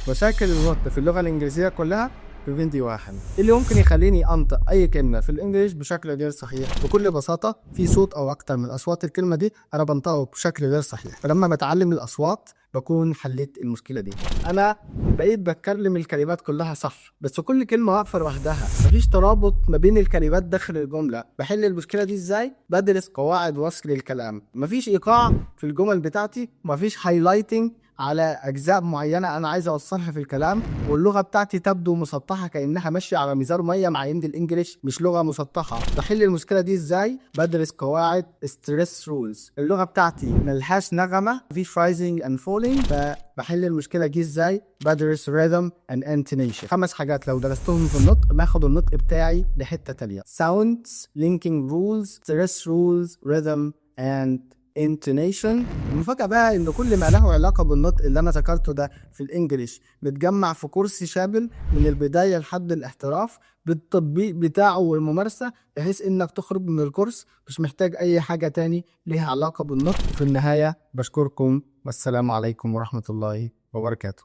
مشاكل النطق في اللغة الإنجليزية كلها في فيديو واحد. اللي ممكن يخليني أنطق أي كلمة في الإنجليش بشكل غير صحيح؟ بكل بساطة في صوت أو أكتر من أصوات الكلمة دي أنا بنطقه بشكل غير صحيح، فلما بتعلم الأصوات بكون حليت المشكلة دي. أنا بقيت بتكلم الكلمات كلها صح، بس كل كلمة واقفة لوحدها، مفيش ترابط ما بين الكلمات داخل الجملة. بحل المشكلة دي إزاي؟ بدرس قواعد وصل الكلام، مفيش إيقاع في الجمل بتاعتي، مفيش هايلايتنج على أجزاء معينة أنا عايز أوصلها في الكلام، واللغة بتاعتي تبدو مسطحة كأنها ماشية على ميزان مية، مع إن الإنجليش مش لغة مسطحة. بحل المشكلة دي إزاي؟ بدرس قواعد ستريس رولز. اللغة بتاعتي ملهاش نغمة، مفيش رايزنج أند فولينج، فبحل المشكلة دي إزاي؟ بدرس rhythm and intonation. 5 حاجات لو درستهم في النطق باخد النطق بتاعي لحتة تانية: sounds, linking rules, stress rules, rhythm and intonation. المفاجأة بقى ان كل ما له علاقة بالنطق اللي انا ذكرته ده في الانجليش متجمع في كورس شامل من البداية لحد الاحتراف، بالتطبيق بتاعه والممارسة، بحيث انك تخرج من الكورس مش محتاج اي حاجة تاني ليها علاقة بالنطق. في النهاية بشكركم والسلام عليكم ورحمة الله وبركاته.